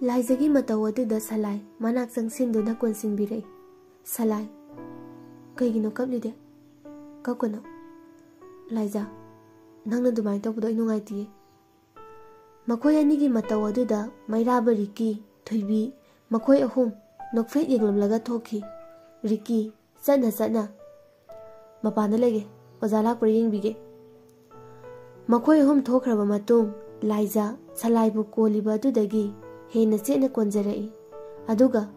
ꯂꯥꯏꯖꯒꯤ ꯃꯇꯧ ꯑꯗꯨꯗ ꯁꯂꯥꯏ ꯃꯅꯥꯛ ꯆꯪꯁꯤꯟꯗꯨꯅ ꯀꯣꯟꯁꯤꯟꯕꯤꯔꯛꯏ꯫ ꯁꯂꯥꯏ, ꯀꯩꯒꯤꯅꯣ ꯀꯞꯂꯤꯗꯦ? ꯀꯞꯀꯅꯣ꯫ ꯂꯥꯏꯖ, ꯅꯪꯅ ꯑꯗꯨꯃꯥꯏꯅ ꯇꯧꯕꯗꯣ ꯑꯩ ꯅꯨꯡꯉꯥꯏꯇꯤꯌꯦ꯫ ꯃꯈꯣꯏ ꯑꯅꯤꯒꯤ ꯃꯇꯧ ꯑꯗꯨꯗ ꯃꯩꯔꯥꯕ, ꯔꯤꯀꯤ, ꯊꯣꯏꯕꯤ ꯃꯈꯣꯏ ꯑꯍꯨꯝ ꯅꯣꯛꯐꯦꯠ ꯌꯦꯡꯂꯝꯂꯒ ꯊꯣꯛꯈꯤ꯫ ꯔꯤꯀꯤ ꯆꯠꯅ ꯃꯄꯥꯟꯗ ꯂꯩꯒꯦ, ꯑꯣꯖꯥ ꯂꯥꯛꯄ꯭ꯔꯥ ꯌꯦꯡꯕꯤꯒꯦ꯫ ꯃꯈꯣꯏ ꯑꯍꯨꯝ ꯊꯣꯛꯈ꯭ꯔꯕ ꯃꯇꯨꯡ ꯂꯥꯏꯖ ꯁꯂꯥꯏꯕꯨ ꯀꯣꯜꯂꯤꯕ ꯑꯗꯨꯗꯒꯤ ꯍꯦꯟꯅ ꯆꯦꯠꯅ ꯀꯣꯟꯖꯔꯛꯏ꯫ ꯑꯗꯨꯒ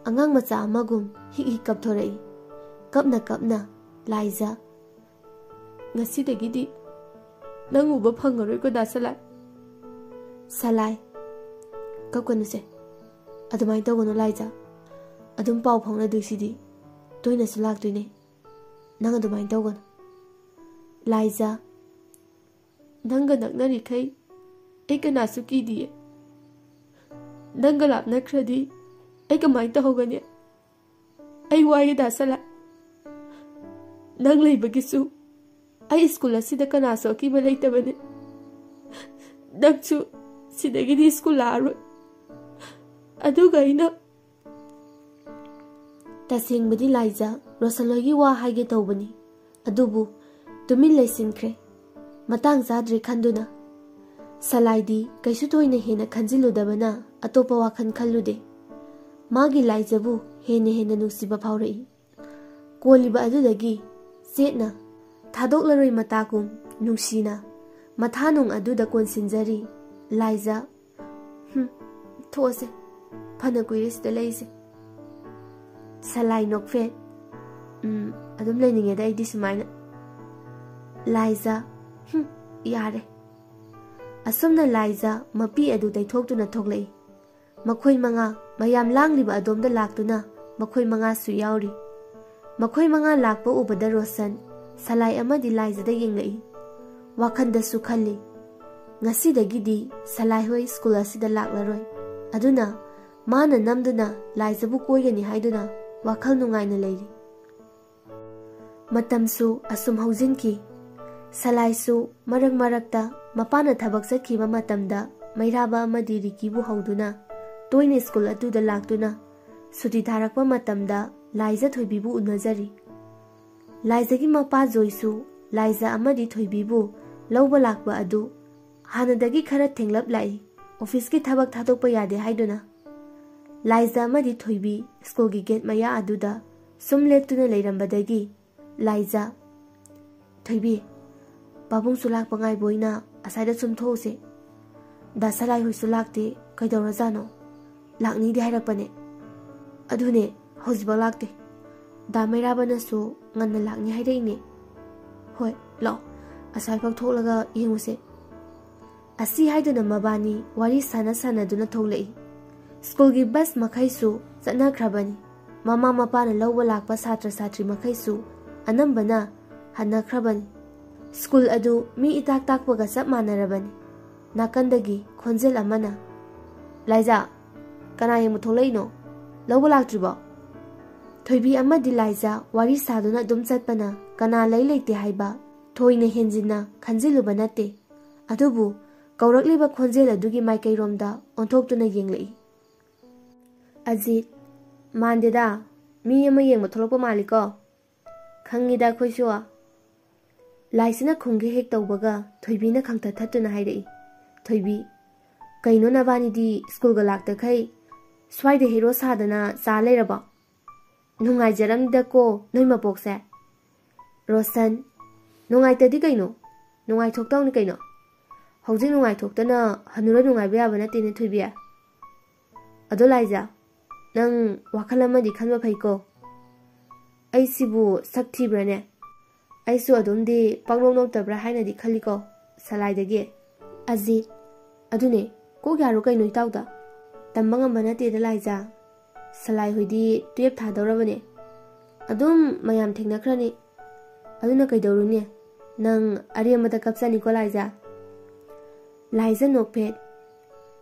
ꯑꯉꯥꯡ ꯃꯆꯥ ꯑꯃꯒꯨꯝ ꯍꯤꯛ ꯀꯞꯊꯣꯔꯛꯏ꯫ ꯀꯞꯅ ꯂꯥꯏꯖ, ꯉꯁꯤꯗꯒꯤꯗꯤ ꯅꯪ ꯎꯕ ꯐꯪꯉꯔꯣꯏꯀꯣ ꯗꯥ ꯁꯂꯥꯏ꯫ ꯁꯂꯥꯏ, ꯀꯞꯀꯅꯨꯁꯦ, ꯑꯗꯨꯃꯥꯏꯅ ꯇꯧꯒꯅꯨ ꯂꯥꯏꯖ, ꯑꯗꯨꯝ ꯄꯥꯎ ꯐꯥꯎꯅꯗꯣꯏꯁꯤꯗꯤ, ꯇꯣꯏꯅꯁꯨ ꯂꯥꯛꯇꯣꯏꯅꯦ, ꯅꯪ ꯑꯗꯨꯃꯥꯏꯅ ꯇꯧꯒꯅꯨ꯫ ꯂꯥꯏꯖ, ꯅꯪꯒ ꯅꯛꯅꯔꯤꯈꯩ ꯑꯩ ꯀꯅꯥꯁꯨ ꯀꯤꯗꯤꯌꯦ, ꯅꯪꯒ ꯂꯥꯞꯅꯈ꯭ꯔꯗꯤ ꯑꯩ ꯀꯃꯥꯏꯅ ꯇꯧꯍꯧꯒꯅꯤ? ꯑꯩ ꯋꯥꯏꯌꯦ ꯗꯥ ꯁꯂꯥꯏ, ꯅꯪ ꯂꯩꯕꯒꯤꯁꯨ ꯑꯩ ꯁ꯭ꯀꯨꯜ ꯑꯁꯤꯗ ꯀꯅꯥꯁꯨ ꯑꯀꯤꯕ ꯂꯩꯇꯕꯅꯤ, ꯅꯪꯁꯨ ꯁꯤꯗꯒꯤꯗꯤ ꯁ꯭ꯀꯨꯜ ꯂꯥꯛꯑꯔꯣꯏ, ꯑꯗꯨꯒ ꯑꯩꯅ ꯇꯁꯦꯡꯕꯗꯤ ꯂꯥꯏꯖ ꯔꯣꯁꯟꯍꯣꯏꯒꯤ ꯋꯥ ꯍꯥꯏꯒꯦ ꯇꯧꯕꯅꯤ, ꯑꯗꯨꯕꯨ ꯇꯨꯃꯤꯟ ꯂꯩꯁꯤꯟꯈ꯭ꯔꯦ, ꯃꯇꯥꯡ ꯆꯥꯗ꯭ꯔꯦ ꯈꯟꯗꯨꯅ꯫ ꯁꯂꯥꯏꯗꯤ ꯀꯩꯁꯨ ꯊꯣꯏꯅ ꯍꯦꯟꯅ ꯈꯟꯖꯤꯜꯂꯨꯗꯕꯅ ꯑꯇꯣꯞꯄ ꯋꯥꯈꯜ ꯈꯜꯂꯨꯗꯦ꯫ ꯃꯥꯒꯤ ꯂꯥꯏꯖꯕꯨ ꯍꯦꯟꯅ ꯅꯨꯡꯁꯤꯕ ꯐꯥꯎꯔꯛꯏ꯫ ꯀꯣꯜꯂꯤꯕ ꯑꯗꯨꯗꯒꯤ ꯆꯦꯠꯅ, ꯊꯥꯗꯣꯛꯂꯔꯣꯏ ꯃꯇꯥꯒꯨꯝ ꯅꯨꯡꯁꯤꯅ ꯃꯊꯥꯅꯨꯡ ꯑꯗꯨꯗ ꯀꯣꯟꯁꯤꯟꯖꯔꯤ꯫ ꯂꯥꯏꯖ, ꯊꯣꯛꯑꯁꯦ, ꯐꯅ ꯀꯨꯏꯔꯦ ꯁꯤꯗ ꯂꯩꯔꯤꯁꯦ꯫ ꯁꯂꯥꯏ ꯅꯣꯛꯐꯦꯠ, ꯑꯗꯨꯝ ꯂꯩꯅꯤꯡꯉꯦꯗ ꯑꯩꯗꯤ ꯁꯨꯃꯥꯏꯅ꯫ ꯂꯥꯏꯖ, ꯌꯥꯔꯦ꯫ ꯑꯁꯨꯝꯅ ꯂꯥꯏꯖ ꯃꯄꯤ ꯑꯗꯨ ꯇꯩꯊꯣꯛꯇꯨꯅ ꯊꯣꯛꯂꯛꯏ꯫ ꯃꯈꯣꯏ ꯃꯉꯥ ꯃꯌꯥꯝ ꯂꯥꯡꯂꯤꯕ ꯑꯗꯣꯝꯗ ꯂꯥꯛꯇꯨꯅ ꯃꯈꯣꯏ ꯃꯉꯥꯁꯨ ꯌꯥꯎꯔꯤ꯫ ꯃꯈꯣꯏ ꯃꯉꯥ ꯂꯥꯛꯄ ꯎꯕꯗ ꯔꯣꯁꯟ, ꯁꯂꯥꯏ ꯑꯃꯗꯤ ꯂꯥꯏꯖꯗ ꯌꯦꯡꯂꯛꯏ꯫ ꯋꯥꯈꯟꯗꯁꯨ ꯈꯜꯂꯤ, ꯉꯁꯤꯗꯒꯤꯗꯤ ꯁꯂꯥꯏ ꯍꯣꯏ ꯁ꯭ꯀꯨꯜ ꯑꯁꯤꯗ ꯂꯥꯛꯂꯔꯣꯏ, ꯑꯗꯨꯅ ꯃꯥꯅ ꯅꯝꯗꯨꯅ ꯂꯥꯏꯖꯕꯨ ꯀꯣꯏꯒꯅꯤ ꯍꯥꯏꯗꯨꯅ ꯋꯥꯈꯜ ꯅꯨꯡꯉꯥꯏꯅ ꯂꯩꯔꯤ꯫ ꯃꯇꯝꯁꯨ ꯑꯁꯨꯝ ꯍꯧꯖꯤꯟꯈꯤ꯫ ꯁꯂꯥꯏꯁꯨ ꯃꯔꯛꯇ ꯃꯄꯥꯅ ꯊꯕꯛ ꯆꯠꯈꯤꯕ ꯃꯇꯝꯗ ꯃꯩꯔꯥꯕ ꯑꯃꯗꯤ ꯔꯤꯀꯤꯕꯨ ꯍꯧꯗꯨꯅ ꯇꯣꯏꯅ ꯁ꯭ꯀꯨꯜ ꯑꯗꯨꯗ ꯂꯥꯛꯇꯨꯅ ꯁꯨꯇꯤ ꯊꯥꯔꯛꯄ ꯃꯇꯝꯗ ꯂꯥꯏꯖ, ꯊꯣꯏꯕꯤꯕꯨ ꯎꯅꯖꯔꯤ꯫ ꯂꯥꯏꯖꯒꯤ ꯃꯄꯥ ꯖꯣꯏꯁꯨ ꯂꯥꯏꯖ ꯑꯃꯗꯤ ꯊꯣꯏꯕꯤꯕꯨ ꯂꯧꯕ ꯂꯥꯛꯄ ꯑꯗꯨ ꯍꯥꯟꯅꯗꯒꯤ ꯈꯔ ꯊꯦꯡꯂꯞ ꯂꯥꯛꯏ, ꯑꯣꯐꯤꯁꯀꯤ ꯊꯕꯛ ꯊꯥꯗꯣꯛꯄ ꯌꯥꯗꯦ ꯍꯥꯏꯗꯨꯅ꯫ ꯂꯥꯏꯖ ꯑꯃꯗꯤ ꯊꯣꯏꯕꯤ ꯁ꯭ꯀꯨꯜꯒꯤ ꯒꯦꯠ ꯃꯌꯥ ꯑꯗꯨꯗ ꯁꯨꯝ ꯂꯦꯞꯇꯨꯅ ꯂꯩꯔꯝꯕꯗꯒꯤ ꯂꯥꯏꯖ, ꯊꯣꯏꯕꯤ, ꯄꯥꯕꯨꯡꯁꯨ ꯂꯥꯛꯄ ꯉꯥꯏꯕ ꯑꯣꯏꯅ ꯑꯁꯥꯏꯗ ꯁꯨꯝ ꯊꯣꯛꯎꯁꯦ, ꯗꯥ ꯁꯂꯥꯏ ꯍꯣꯏꯁꯨ ꯂꯥꯛꯇꯦ, ꯀꯩꯗꯧꯔꯖꯥꯠꯅꯣ? ꯂꯥꯛꯅꯤꯗꯤ ꯍꯥꯏꯔꯛꯄꯅꯦ, ꯑꯗꯨꯅꯦ ꯍꯧꯖꯤꯛꯐꯥꯎ ꯂꯥꯛꯇꯦ, ꯗꯥ ꯃꯩꯔꯥꯕꯅꯁꯨ ꯉꯟꯅ ꯂꯥꯛꯅꯤ ꯍꯥꯏꯔꯛꯏꯅꯦ꯫ ꯍꯣꯏ, ꯂꯥꯛꯑꯣ, ꯑꯁ꯭ꯋꯥꯏꯐꯥꯎ ꯊꯣꯛꯂꯒ ꯌꯦꯡꯉꯨꯁꯦ꯫ ꯑꯁꯤ ꯍꯥꯏꯗꯨꯅ ꯃꯕꯥꯅꯤ ꯋꯥꯔꯤ ꯁꯥꯟꯅꯗꯨꯅ ꯊꯣꯛꯂꯛꯏ꯫ ꯁ꯭ꯀꯨꯜꯒꯤ ꯕꯁ ꯃꯈꯩꯁꯨ ꯆꯠꯅꯈ꯭ꯔꯕꯅꯤ꯫ ꯃꯃꯥ ꯃꯄꯥꯅ ꯂꯧꯕ ꯂꯥꯛꯄ ꯁꯥꯇ꯭ꯔ ꯁꯥꯇ꯭ꯔꯤ ꯃꯈꯩꯁꯨ ꯑꯅꯝꯕꯅ ꯍꯟꯅꯈ꯭ꯔꯕꯅꯤ꯫ ꯁ꯭ꯀꯨꯜ ꯑꯗꯨ ꯃꯤ ꯏꯇꯥꯛ ꯇꯥꯛꯄꯒ ꯆꯞ ꯃꯥꯟꯅꯔꯕꯅꯤ꯫ ꯅꯥꯀꯟꯗꯒꯤ ꯈꯣꯟꯖꯦꯜ ꯑꯃꯅ, ꯂꯥꯏꯖ, ꯀꯅꯥ ꯌꯦꯡꯕ ꯊꯣꯛꯂꯛꯏꯅꯣ? ꯂꯧꯕ ꯂꯥꯛꯇ꯭ꯔꯤꯕꯣ? ꯊꯣꯏꯕꯤ ꯑꯃꯗꯤ ꯂꯥꯏꯖ ꯋꯥꯔꯤ ꯁꯥꯗꯨꯅ ꯑꯗꯨꯝ ꯆꯠꯄꯅ ꯀꯅꯥ ꯂꯩꯇꯦ ꯍꯥꯏꯕ ꯊꯣꯏꯅ ꯍꯦꯟꯖꯤꯟꯅ ꯈꯟꯖꯤꯜꯂꯨꯕ ꯅꯠꯇꯦ, ꯑꯗꯨꯕꯨ ꯀꯧꯔꯛꯂꯤꯕ ꯈꯣꯟꯖꯦꯜ ꯑꯗꯨꯒꯤ ꯃꯥꯏꯀꯩꯔꯣꯝꯗ ꯑꯣꯟꯊꯣꯛꯇꯨꯅ ꯌꯦꯡꯂꯛꯏ꯫ ꯑꯖꯤꯠ, ꯃꯥꯟꯗꯦꯗ, ꯃꯤ ꯑꯃ ꯌꯦꯡꯕ ꯊꯣꯛꯂꯛꯄ ꯃꯥꯜꯂꯤꯀꯣ? ꯈꯪꯉꯤꯗ ꯑꯩꯈꯣꯏꯁꯨ꯫ ꯂꯥꯏꯖꯅ ꯈꯨꯝꯒꯦ ꯍꯦꯛ ꯇꯧꯕꯒ ꯊꯣꯏꯕꯤꯅ ꯈꯪꯊꯠ ꯊꯠꯇꯨꯅ ꯍꯥꯏꯔꯛꯏ꯫ ꯊꯣꯏꯕꯤ, ꯀꯩꯅꯣ ꯅꯕꯥꯅꯤꯗꯤ ꯁ꯭ꯀꯨꯜꯒ ꯂꯥꯛꯇꯈꯩ ꯁ꯭ꯋꯥꯏꯗ ꯍꯦꯔꯣ ꯁꯥꯗꯅ ꯆꯥ ꯂꯩꯔꯕꯣ? ꯅꯨꯡꯉꯥꯏꯖꯔꯝꯅꯤꯗꯀꯣ ꯅꯣꯏ ꯃꯄꯣꯛꯁꯦ꯫ ꯔꯣꯁꯟ, ꯅꯨꯡꯉꯥꯏꯇꯗꯤ ꯀꯩꯅꯣ, ꯅꯨꯡꯉꯥꯏꯊꯣꯛꯇꯧꯅꯤ ꯀꯩꯅꯣ, ꯍꯧꯖꯤꯛ ꯅꯨꯡꯉꯥꯏꯊꯣꯛꯇꯅ ꯍꯟꯅꯨꯔ ꯅꯨꯡꯉꯥꯏꯕ ꯌꯥꯕ ꯅꯠꯇꯦꯅꯦ ꯊꯣꯏꯕꯤ꯫ ꯑꯗꯣ ꯂꯥꯏꯖ, ꯅꯪ ꯋꯥꯈꯜ ꯑꯃꯗꯤ ꯈꯟꯕ ꯐꯩꯀꯣ, ꯑꯩꯁꯤꯕꯨ ꯁꯛ ꯊꯤꯕ꯭ꯔꯅꯦ? ꯑꯩꯁꯨ ꯑꯗꯨꯝꯗꯤ ꯄꯪꯅꯣꯛ ꯅꯣꯛꯇꯕ꯭ꯔꯥ ꯍꯥꯏꯅꯗꯤ ꯈꯜꯂꯤꯀꯣ ꯁꯂꯥꯏꯗꯒꯤ꯫ ꯑꯖꯤꯠ, ꯑꯗꯨꯅꯦ, ꯀꯣꯛ ꯌꯥꯔꯣ ꯀꯩꯅꯣ ꯏꯇꯥꯎꯗ? ꯇꯝꯕ ꯉꯝꯕ ꯅꯠꯇꯦꯗ ꯂꯥꯏꯖ, ꯁꯂꯥꯏ ꯍꯣꯏꯗꯤ 12 ꯊꯥꯗꯧꯔꯕꯅꯦ, ꯑꯗꯨꯝ ꯃꯌꯥꯝ ꯊꯦꯡꯅꯈ꯭ꯔꯅꯤ, ꯑꯗꯨꯅ ꯀꯩꯗꯧꯔꯨꯅꯤ, ꯅꯪ ꯑꯔꯦꯝꯕꯗ ꯀꯞꯆꯅꯤꯀꯣ ꯂꯥꯏꯖ꯫ ꯂꯥꯏꯖ ꯅꯣꯛꯐꯦꯠ,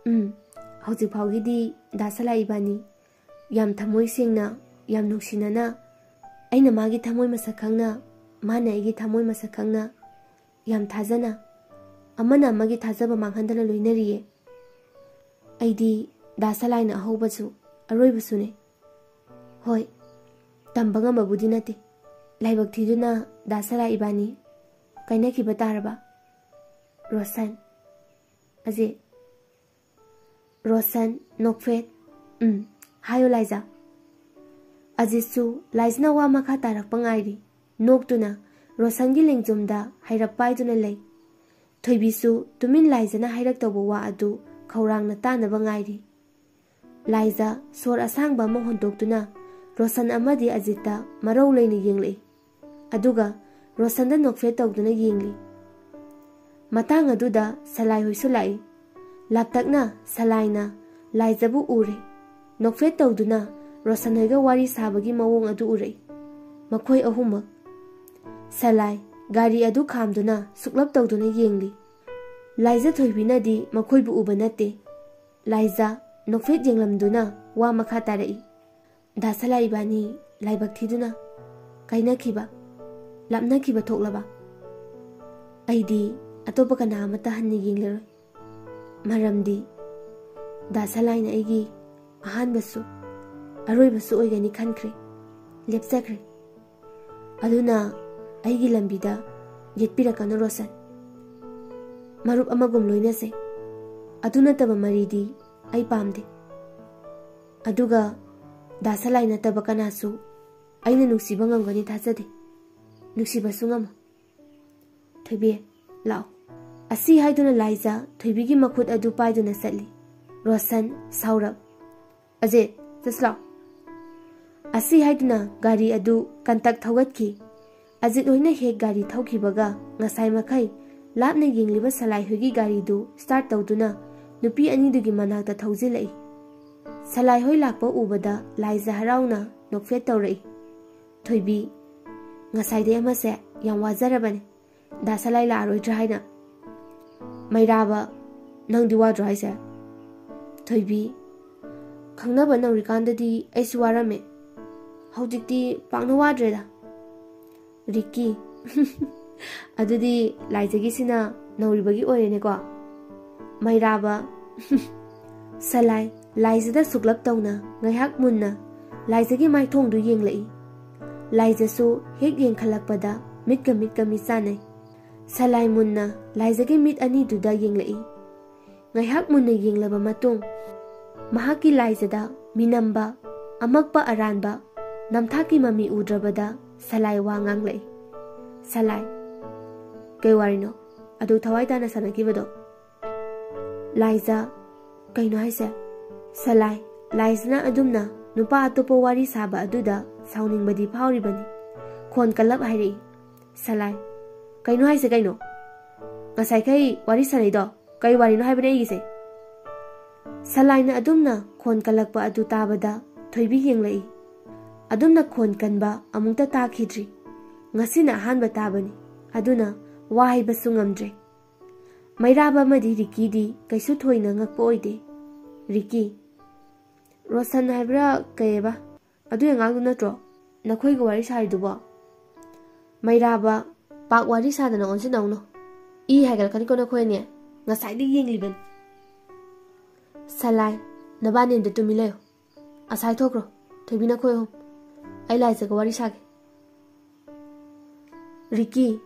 ꯍꯧꯖꯤꯛ ꯐꯥꯎꯒꯤꯗꯤ ꯗꯥ ꯁꯂꯥꯏ ꯏꯕꯥꯅꯤ ꯌꯥꯝ ꯊꯃꯣꯏ ꯁꯦꯡꯅ, ꯌꯥꯝ ꯅꯨꯡꯁꯤꯅꯅ, ꯑꯩꯅ ꯃꯥꯒꯤ ꯊꯃꯣꯏ ꯃꯁꯛ ꯈꯪꯅ, ꯃꯥꯅ ꯑꯩꯒꯤ ꯊꯃꯣꯏ ꯃꯁꯛ ꯈꯪꯅ, ꯌꯥꯝ ꯊꯥꯖꯅ, ꯑꯃꯅ ꯑꯃꯒꯤ ꯊꯥꯖꯕ ꯃꯥꯡꯍꯟꯗꯅ ꯂꯣꯏꯅꯔꯤꯌꯦ꯫ ꯑꯩꯗꯤ ꯗꯥ ꯁꯂꯥꯏꯅ ꯑꯍꯧꯕꯁꯨ ꯑꯔꯣꯏꯕꯁꯨꯅꯦ꯫ ꯍꯣꯏ, ꯇꯝꯕ ꯉꯝꯕꯕꯨꯗꯤ ꯅꯠꯇꯦ꯫ ꯂꯥꯏꯕꯛ ꯊꯤꯗꯨꯅ ꯗꯥ ꯁꯂꯥꯏ ꯏꯕꯥꯅꯤ ꯀꯥꯏꯅꯈꯤꯕ ꯇꯥꯔꯕ? ꯔꯣꯁꯟ, ꯑꯖꯤꯠ, ꯔꯣꯁꯟ, ꯅꯣꯛꯐꯦꯠ, ꯍꯥꯏꯌꯣ ꯂꯥꯏꯖꯥ꯫ ꯑꯖꯤꯠꯁꯨ ꯂꯥꯏꯖꯥꯅ ꯋꯥ ꯃꯈꯥ ꯇꯥꯔꯛꯄ ꯉꯥꯏꯔꯤ꯫ ꯅꯣꯛꯇꯨꯅ ꯔꯣꯁꯟꯒꯤ ꯂꯦꯡꯖꯨꯝꯗ ꯍꯩꯔꯞ ꯄꯥꯏꯗꯨꯅ ꯂꯩ꯫ ꯊꯣꯏꯕꯤꯁꯨ ꯇꯨꯃꯤꯟ ꯂꯥꯏꯖꯥꯅ ꯍꯥꯏꯔꯛꯇꯧꯕ ꯋꯥ ꯑꯗꯨ ꯈꯧꯔꯥꯡꯅ ꯇꯥꯅꯕ ꯉꯥꯏꯔꯤ꯫ ꯂꯥꯏꯖꯥ ꯁꯣꯔ ꯑꯁꯥꯡꯕ ꯑꯃ ꯍꯣꯟꯗꯣꯛꯇꯨꯅ ꯔꯣꯁꯟ ꯑꯃꯗꯤ ꯑꯖꯤꯠꯇ ꯃꯔꯧ ꯂꯩꯅ ꯌꯦꯡꯂꯛꯏ꯫ ꯑꯗꯨꯒ ꯔꯣꯁꯟꯗ ꯅꯣꯛꯐꯦꯠ ꯇꯧꯗꯨꯅ ꯌꯦꯡꯂꯤ꯫ ꯃꯇꯥꯡ ꯑꯗꯨꯗ ꯁꯂꯥꯏ ꯍꯣꯏꯁꯨ ꯂꯥꯛꯏ꯫ ꯂꯥꯞꯇꯛꯅ ꯁꯂꯥꯏꯅ ꯂꯥꯏꯖꯥꯕꯨ ꯎꯔꯦ꯫ ꯅꯣꯛꯐꯦꯠ ꯇꯧꯗꯨꯅ ꯔꯣꯁꯟ ꯍꯣꯏꯒ ꯋꯥꯔꯤ ꯁꯥꯕꯒꯤ ꯃꯑꯣꯡ ꯑꯗꯨ ꯎꯔꯛꯏ꯫ ꯃꯈꯣꯏ ꯑꯍꯨꯝꯃꯛ꯫ ꯁꯂꯥꯏ ꯒꯥꯔꯤ ꯑꯗꯨ ꯈꯥꯝꯗꯨꯅ ꯁꯨꯛꯂꯞ ꯇꯧꯗꯨꯅ ꯌꯦꯡꯂꯤ꯫ ꯂꯥꯏꯖꯥ ꯊꯣꯏꯕꯤꯅꯗꯤ ꯃꯈꯣꯏꯕꯨ ꯎꯕ ꯅꯠꯇꯦ꯫ ꯂꯥꯏꯖꯥ ꯅꯣꯛꯐꯦꯠ ꯌꯦꯡꯂꯝꯗꯨꯅ ꯋꯥ ꯃꯈꯥ ꯇꯥꯔꯛꯏ꯫ ꯗꯥ ꯁꯂꯥꯏ ꯏꯕꯥꯅꯤ ꯂꯥꯏꯕꯛ ꯊꯤꯗꯨꯅ ꯀꯥꯏꯅꯈꯤꯕ, ꯂꯥꯞꯅꯈꯤꯕ ꯊꯣꯛꯂꯕ? ꯑꯩꯗꯤ ꯑꯇꯣꯞꯄ ꯀꯅꯥ ꯑꯃꯠꯇ ꯍꯟꯅ ꯌꯦꯡꯂꯔꯣꯏ꯫ ꯃꯔꯝꯗꯤ ꯗꯥ ꯁꯂꯥꯏꯅ ꯑꯩꯒꯤ ꯑꯍꯥꯟꯕꯁꯨ ꯑꯔꯣꯏꯕꯁꯨ ꯑꯣꯏꯒꯅꯤ ꯈꯟꯈ꯭ꯔꯦ, ꯂꯦꯞꯆꯈ꯭ꯔꯦ꯫ ꯑꯗꯨꯅ ꯑꯩꯒꯤ ꯂꯝꯕꯤꯗ ꯌꯦꯠꯄꯤꯔꯛꯀꯅꯨ ꯔꯣꯁꯟ꯫ ꯃꯔꯨꯞ ꯑꯃꯒꯨꯝ ꯂꯣꯏꯅꯁꯦ꯫ ꯑꯗꯨ ꯅꯠꯇꯕ ꯃꯔꯤꯗꯤ ꯑꯩ ꯄꯥꯝꯗꯦ꯫ ꯑꯗꯨꯒ ꯗꯥ ꯁꯂꯥꯏ ꯅꯠꯇꯕ ꯀꯅꯥꯁꯨ ꯑꯩꯅ ꯅꯨꯡꯁꯤꯕ ꯉꯝꯒꯅꯤ ꯊꯥꯖꯗꯦ, ꯅꯨꯡꯁꯤꯕꯁꯨ ꯉꯝꯃꯣꯏ꯫ ꯊꯣꯏꯕꯤ, ꯂꯥꯛꯑꯣ꯫ ꯑꯁꯤ ꯍꯥꯏꯗꯨꯅ ꯂꯥꯏꯖꯥ ꯊꯣꯏꯕꯤꯒꯤ ꯃꯈꯨꯠ ꯑꯗꯨ ꯄꯥꯏꯗꯨꯅ ꯆꯠꯂꯤ꯫ ꯔꯣꯁꯟ ꯁꯥꯎꯔꯞ, ꯑꯖꯤꯠ, ꯆꯠꯁꯤ ꯂꯥꯛꯑꯣ꯫ ꯑꯁꯤ ꯍꯥꯏꯗꯨꯅ ꯒꯥꯔꯤ ꯑꯗꯨ ꯀꯟꯇꯛ ꯊꯧꯒꯠꯈꯤ꯫ ꯑꯖꯤꯠ ꯍꯣꯏꯅ ꯍꯦꯛ ꯒꯥꯔꯤ ꯊꯧꯈꯤꯕꯒ ꯉꯁꯥꯏ ꯃꯈꯩ ꯂꯥꯞꯅ ꯌꯦꯡꯂꯤꯕ ꯁꯂꯥꯏ ꯍꯣꯏꯒꯤ ꯒꯥꯔꯤꯗꯨ ꯁ꯭ꯇꯥꯔꯠ ꯇꯧꯗꯨꯅ ꯅꯨꯄꯤ ꯑꯅꯤꯗꯨꯒꯤ ꯃꯅꯥꯛꯇ ꯊꯧꯖꯤꯜꯂꯛꯏ꯫ ꯁꯂꯥꯏ ꯍꯣꯏ ꯂꯥꯛꯄ ꯎꯕꯗ ꯂꯥꯏꯖꯥ ꯍꯔꯥꯎꯅ ꯅꯣꯛꯐꯦꯠ ꯇꯧꯔꯛꯏ꯫ ꯊꯣꯏꯕꯤ, ꯉꯁꯥꯏꯗꯩ ꯑꯃꯁꯦ ꯌꯥꯝ ꯋꯥꯖꯔꯕꯅꯦ ꯗꯥ ꯁꯂꯥꯏ ꯂꯥꯛꯑꯔꯣꯏꯗ꯭ꯔꯥ ꯍꯥꯏꯅ꯫ ꯃꯩꯔꯥꯕ, ꯅꯪꯗꯤ ꯋꯥꯗ꯭ꯔꯣ ꯍꯥꯏꯁꯦ? ꯊꯣꯏꯕꯤ, ꯈꯪꯅꯕ ꯅꯧꯔꯤꯀꯥꯟꯗꯗꯤ ꯑꯩꯁꯨ ꯋꯥꯔꯝꯃꯦ, ꯍꯧꯖꯤꯛꯇꯤ ꯄꯥꯛꯅ ꯋꯥꯗ꯭ꯔꯦꯗ꯫ ꯔꯤꯛꯀꯤ, ꯑꯗꯨꯗꯤ ꯂꯥꯏꯖꯥꯒꯤꯁꯤꯅ ꯅꯧꯔꯤꯕꯒꯤ ꯑꯣꯏꯔꯦꯅꯦꯀꯣ꯫ ꯃꯩꯔꯥꯕ, ꯁꯂꯥꯏ ꯂꯥꯏꯖꯥꯗ ꯁꯨꯛꯂꯞ ꯇꯧꯅ ꯉꯥꯏꯍꯥꯛ ꯃꯨꯟꯅ ꯂꯥꯏꯖꯥꯒꯤ ꯃꯥꯏꯊꯣꯡꯗꯨ ꯌꯦꯡꯂꯛꯏ꯫ ꯂꯥꯏꯖꯥꯁꯨ ꯍꯦꯛ ꯌꯦꯡꯈꯠꯂꯛꯄꯗ ꯃꯤꯠꯀ ꯃꯤꯠ ꯆꯥꯟꯅꯩ꯫ ꯁꯂꯥꯏ ꯃꯨꯟꯅ ꯂꯥꯏꯖꯥꯒꯤ ꯃꯤꯠ ꯑꯅꯤꯗꯨꯗ ꯌꯦꯡꯂꯛꯏ꯫ ꯉꯥꯏꯍꯥꯛ ꯃꯨꯟꯅ ꯌꯦꯡꯂꯕ ꯃꯇꯨꯡ ꯃꯍꯥꯛꯀꯤ ꯂꯥꯏꯖꯥꯗ ꯃꯤꯅꯝꯕ, ꯑꯃꯛꯄ ꯑꯔꯥꯟꯕ, ꯅꯝꯊꯥꯛꯀꯤ ꯃꯃꯤ ꯎꯗ꯭ꯔꯕꯗ ꯁꯂꯥꯏ ꯋꯥ ꯉꯥꯡꯂꯛꯏ꯫ ꯁꯂꯥꯏ, ꯀꯩ ꯋꯥꯔꯤꯅꯣ ꯑꯗꯨ ꯊꯋꯥꯏ ꯇꯥꯅ ꯁꯥꯟꯅꯈꯤꯕꯗꯣ? ꯂꯥꯏꯖꯥ, ꯀꯩꯅꯣ ꯍꯥꯏꯁꯦ? ꯁꯂꯥꯏ, ꯂꯥꯏꯖꯥꯅ ꯑꯗꯨꯝꯅ ꯅꯨꯄꯥ ꯑꯇꯣꯞꯄ ꯋꯥꯔꯤ ꯁꯥꯕ ꯑꯗꯨꯗ ꯁꯥꯎꯅꯤꯡꯕꯗꯤ ꯐꯥꯎꯔꯤꯕꯅꯤ꯫ ꯈꯣꯟ ꯀꯜꯂꯞ ꯍꯥꯏꯔꯛꯏ꯫ ꯁꯂꯥꯏ, ꯀꯩꯅꯣ ꯍꯥꯏꯁꯦ ꯀꯩꯅꯣ? ꯉꯁꯥꯏꯈꯩ ꯋꯥꯔꯤ ꯁꯥꯟꯅꯩꯗꯣ ꯀꯩ ꯋꯥꯔꯤꯅꯣ ꯍꯥꯏꯕꯅꯦ ꯑꯩꯒꯤꯁꯦ? ꯁꯂꯥꯏꯅ ꯑꯗꯨꯝꯅ ꯈꯣꯟ ꯀꯜꯂꯛꯄ ꯑꯗꯨ ꯇꯥꯕꯗ ꯊꯣꯏꯕꯤ ꯌꯦꯡꯂꯛꯏ꯫ ꯑꯗꯨꯝꯅ ꯈꯣꯟ ꯀꯟꯕ ꯑꯃꯨꯛꯇ ꯇꯥꯈꯤꯗ꯭ꯔꯤ꯫ ꯉꯁꯤꯅ ꯑꯍꯥꯟꯕ ꯇꯥꯕꯅꯤ꯫ ꯑꯗꯨꯅ ꯋꯥ ꯍꯥꯏꯕꯁꯨ ꯉꯝꯗ꯭ꯔꯦ꯫ ꯃꯩꯔꯥꯕ ꯑꯃꯗꯤ ꯔꯤꯛꯀꯤꯗꯤ ꯀꯩꯁꯨ ꯊꯣꯏꯅ ꯉꯛꯄ ꯑꯣꯏꯗꯦ꯫ ꯔꯤꯛꯀꯤ, ꯔꯣꯁꯟ ꯍꯥꯏꯕ꯭ꯔꯥ ꯀꯩꯑꯕ ꯑꯗꯨꯏ ꯑꯉꯥꯡꯗꯨ ꯅꯠꯇ꯭ꯔꯣ ꯅꯈꯣꯏꯒ ꯋꯥꯔꯤ ꯁꯥꯔꯤꯗꯨꯕꯣ? ꯃꯩꯔꯥꯕ, ꯄꯥꯛ ꯋꯥꯔꯤ ꯁꯥꯗꯅ ꯑꯣꯟꯁꯤꯟꯅꯧꯅꯨ, ꯏ ꯍꯥꯏꯒꯠꯂꯛꯀꯅꯤꯀꯣ ꯅꯈꯣꯏ ꯑꯅꯤ, ꯉꯁꯥꯏꯗꯒꯤ ꯌꯦꯡꯂꯤꯕꯅꯤ꯫ ꯁꯂꯥꯏ, ꯅꯕꯥꯅꯤ ꯑꯝꯇ ꯇꯨꯃꯤꯟ ꯂꯩꯌꯨ, ꯑꯁꯥꯏ ꯊꯣꯛꯈ꯭ꯔꯣ, ꯊꯣꯏꯕꯤ ꯅꯈꯣꯏ ꯑꯍꯨꯝ, ꯑꯩ ꯂꯥꯏꯖꯥꯒ ꯋꯥꯔꯤ ꯁꯥꯒꯦ꯫ ꯔꯤꯛꯀꯤ,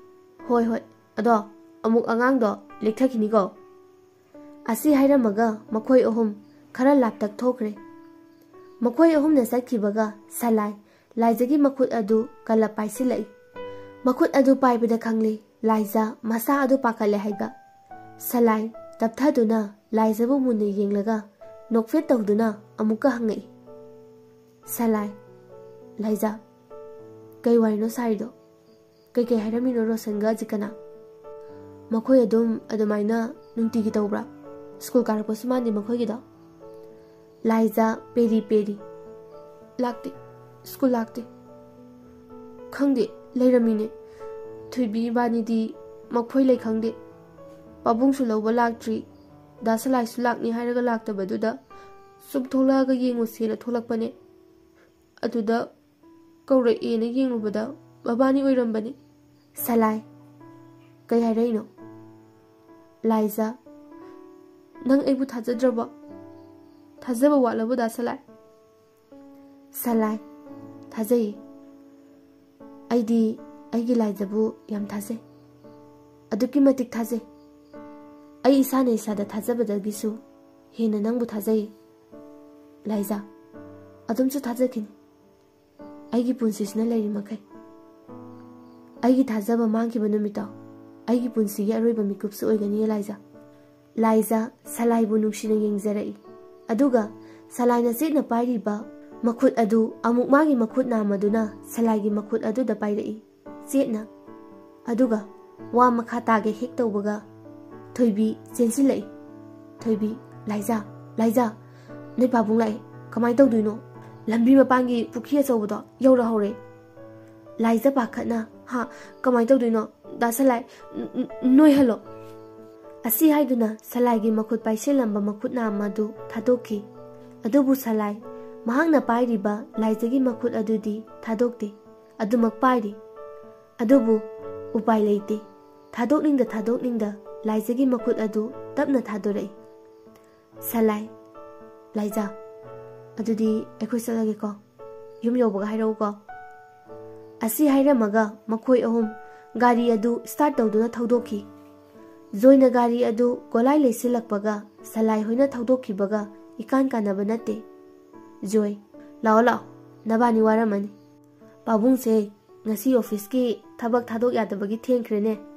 ꯍꯣꯏ ꯍꯣꯏ, ꯑꯗꯣ ꯑꯃꯨꯛ ꯑꯉꯥꯡꯗꯣ ꯂꯦꯛꯊꯈꯤꯅꯤꯀꯣ꯫ ꯑꯁꯤ ꯍꯥꯏꯔꯝꯃꯒ ꯃꯈꯣꯏ ꯑꯍꯨꯝ ꯈꯔ ꯂꯥꯞꯇꯛ ꯊꯣꯛꯈ꯭ꯔꯦ꯫ ꯃꯈꯣꯏ ꯑꯍꯨꯝꯅ ꯆꯠꯈꯤꯕꯒ ꯁꯂꯥꯏ ꯂꯥꯏꯖꯥꯒꯤ ꯃꯈꯨꯠ ꯑꯗꯨ ꯀꯜꯂꯞ ꯄꯥꯏꯁꯤꯜꯂꯛꯏ꯫ ꯃꯈꯨꯠ ꯑꯗꯨ ꯄꯥꯏꯕꯗ ꯈꯪꯂꯦ ꯂꯥꯏꯖꯥ ꯃꯁꯥ ꯑꯗꯨ ꯄꯥꯈꯠꯂꯦ ꯍꯥꯏꯕ꯫ ꯁꯂꯥꯏ ꯇꯞꯊꯗꯨꯅ ꯂꯥꯏꯖꯥꯕꯨ ꯃꯨꯟꯅ ꯌꯦꯡꯂꯒ ꯅꯣꯛꯐꯦꯠ ꯇꯧꯗꯨꯅ ꯑꯃꯨꯛꯀ ꯍꯪꯉꯛꯏ꯫ ꯁꯂꯥꯏ, ꯂꯥꯏꯖꯥ, ꯀꯩ ꯋꯥꯔꯤꯅꯣ ꯁꯥꯔꯤꯗꯣ? ꯀꯩꯀꯩ ꯍꯥꯏꯔꯝꯃꯤꯅꯣ ꯔꯣꯁꯟꯒ ꯑꯖꯤꯠꯀꯅ? ꯃꯈꯣꯏ ꯑꯗꯨꯃꯥꯏꯅ ꯅꯨꯡꯇꯤꯒꯤ ꯇꯧꯕ꯭ꯔꯥ? ꯁ꯭ꯀꯨꯜ ꯀꯥꯔꯛꯄꯁꯨ ꯃꯥꯟꯗꯦ ꯃꯈꯣꯏꯒꯤꯗꯣ꯫ ꯂꯥꯏꯖꯥ ꯄꯦꯔꯤ ꯄꯦꯔꯤ, ꯂꯥꯛꯇꯦ, ꯁ꯭ꯀꯨꯜ ꯂꯥꯛꯇꯦ, ꯈꯪꯗꯦ, ꯂꯩꯔꯝꯃꯤꯅꯦ꯫ ꯊꯣꯏꯕꯤ ꯏꯕꯥꯅꯤꯗꯤ ꯃꯈꯣꯏ ꯂꯩ ꯈꯪꯗꯦ꯫ ꯄꯥꯕꯨꯡꯁꯨ ꯂꯧꯕ ꯂꯥꯛꯇ꯭ꯔꯤ, ꯗꯥ ꯁꯂꯥꯏꯁꯨ ꯂꯥꯛꯅꯤ ꯍꯥꯏꯔꯒ ꯂꯥꯛꯇꯕꯗꯨꯗ ꯁꯨꯝ ꯊꯣꯛꯂꯛꯑꯒ ꯌꯦꯡꯉꯨꯁꯦꯅ ꯊꯣꯛꯂꯛꯄꯅꯦ꯫ ꯑꯗꯨꯗ ꯀꯧꯔꯛꯑꯦꯅ ꯌꯦꯡꯂꯨꯕꯗ ꯃꯕꯥꯅꯤ ꯑꯣꯏꯔꯝꯕꯅꯦ꯫ ꯁꯂꯥꯏ, ꯀꯩ ꯊꯥꯖꯕ ꯋꯥꯠꯂꯕꯣ ꯗꯥ ꯁꯂꯥꯏ? ꯁꯂꯥꯏ, ꯊꯥꯖꯩ. ꯑꯩꯗꯤ ꯑꯩꯒꯤ ꯂꯥꯏꯖꯕꯨ ꯌꯥꯝ ꯊꯥꯖꯩ. ꯑꯗꯨꯛꯀꯤ ꯃꯇꯤꯛ ꯊꯥꯖꯩ. ꯑꯩ ꯏꯁꯥꯅ ꯏꯁꯥꯗ ꯊꯥꯖꯕꯗꯒꯤꯁꯨ ꯍꯦꯟꯅ ꯅꯪꯕꯨ ꯊꯥꯖꯩ. ꯂꯥꯏꯖꯥ, ꯑꯗꯨꯝꯁꯨ ꯊꯥꯖꯈꯤꯅꯤ. ꯑꯩꯒꯤ ꯄꯨꯟꯁꯤꯁꯤꯅ ꯂꯩꯔꯤ ꯃꯈꯩ. ꯑꯩꯒꯤ ꯊꯥꯖꯕ ꯃꯥꯡꯈꯤꯕ ꯅꯨꯃꯤꯠꯇꯣ ꯑꯩꯒꯤ ꯄꯨꯟꯁꯤꯒꯤ ꯑꯔꯣꯏꯕ ꯃꯤꯀꯨꯞꯁꯨ ꯑꯣꯏꯒꯅꯤ ꯂꯥꯏꯖꯥ. ꯂꯥꯏꯖꯥ ꯁꯂꯥꯏꯕꯨ ꯅꯨꯡꯁꯤꯅ ꯌꯦꯡꯖꯔꯛꯏ. ꯑꯗꯨꯒ ꯁꯂꯥꯏꯅ ꯆꯦꯠꯅ ꯄꯥꯏꯔꯤꯕ ꯃꯈꯨꯠ ꯑꯗꯨ ꯑꯃꯨꯛ ꯃꯥꯒꯤ ꯃꯈꯨꯠ ꯅꯥꯝꯃꯗꯨꯅ ꯁꯂꯥꯏꯒꯤ ꯃꯈꯨꯠ ꯑꯗꯨꯗ ꯄꯥꯏꯔꯛꯏ ꯆꯦꯠꯅ. ꯑꯗꯨꯒ ꯋꯥ ꯃꯈꯥ ꯇꯥꯒꯦ ꯍꯦꯛ ꯇꯧꯕꯒ ꯊꯣꯏꯕꯤ ꯆꯦꯟꯁꯤꯜꯂꯛꯏ. ꯊꯣꯏꯕꯤ, ꯂꯥꯏꯖꯥ, ꯂꯥꯏꯖꯥ, ꯅꯣꯏ ꯄꯥꯕꯨꯡ ꯂꯥꯛꯑꯦ. ꯀꯃꯥꯏꯅ ꯇꯧꯗꯣꯏꯅꯣ? ꯂꯝꯕꯤ ꯃꯄꯥꯟꯒꯤ ꯄꯨꯈ꯭ꯔꯤ ꯑꯆꯧꯕꯗꯣ ꯌꯧꯔꯛꯍꯧꯔꯦ. ꯂꯥꯏꯖꯥ ꯄꯥꯈꯠꯅ, ꯍꯥ, ꯀꯃꯥꯏꯅ ꯇꯧꯗꯣꯏꯅꯣ? ꯗꯥ ꯁꯂꯥꯏ, ꯅꯣꯏꯍꯜꯂꯣ. ꯑꯁꯤ ꯍꯥꯏꯗꯨꯅ ꯁꯂꯥꯏꯒꯤ ꯃꯈꯨꯠ ꯄꯥꯏꯁꯤꯜꯂꯝꯕ ꯃꯈꯨꯠ ꯅꯥꯝꯃ ꯑꯗꯨ ꯊꯥꯗꯣꯛꯈꯤ. ꯑꯗꯨꯕꯨ ꯁꯂꯥꯏ ꯃꯍꯥꯛꯅ ꯄꯥꯏꯔꯤꯕ ꯂꯥꯏꯖꯥꯒꯤ ꯃꯈꯨꯠ ꯑꯗꯨꯗꯤ ꯊꯥꯗꯣꯛꯇꯦ. ꯑꯗꯨꯃꯛ ꯄꯥꯏꯔꯤ. ꯑꯗꯨꯕꯨ ꯎꯄꯥꯏ ꯂꯩꯇꯦ. ꯊꯥꯗꯣꯛꯅꯤꯡꯗ ꯂꯥꯏꯖꯥꯒꯤ ꯃꯈꯨꯠ ꯑꯗꯨ ꯇꯞꯅ ꯊꯥꯗꯣꯔꯛꯏ. ꯁꯂꯥꯏ, ꯂꯥꯏꯖꯥ, ꯑꯗꯨꯗꯤ ꯑꯩꯈꯣꯏ ꯆꯠꯂꯒꯦꯀꯣ. ꯌꯨꯝ ꯌꯧꯕꯒ ꯍꯥꯏꯔꯛꯎꯀꯣ. ꯑꯁꯤ ꯍꯥꯏꯔꯝꯃꯒ ꯃꯈꯣꯏ ꯑꯍꯨꯝ ꯒꯥꯔꯤ ꯑꯗꯨ ꯁ꯭ꯇꯥꯔꯠ ꯇꯧꯗꯨꯅ ꯊꯧꯗꯣꯛꯈꯤ. ꯖꯣꯏꯅ ꯒꯥꯔꯤ ꯑꯗꯨ ꯒꯣꯂꯥꯏ ꯂꯩꯁꯤꯜꯂꯛꯄꯒ ꯁꯂꯥꯏ ꯍꯣꯏꯅ ꯊꯧꯗꯣꯛꯈꯤꯕꯒ ꯏꯀꯥꯟ ꯀꯥꯟꯅꯕ ꯅꯠꯇꯦ. ꯖꯣꯏ, ꯂꯥꯛꯑꯣ ꯂꯥꯛꯑꯣ, ꯅꯕꯥꯅꯤ ꯋꯥꯔꯝꯃꯅꯤ. ꯄꯥꯕꯨꯡꯁꯦ ꯉꯁꯤ ꯑꯣꯐꯤꯁꯀꯤ ꯊꯕꯛ ꯊꯥꯗꯣꯛ ꯌꯥꯗꯕꯒꯤ ꯊꯦꯡꯈ꯭ꯔꯦꯅꯦ.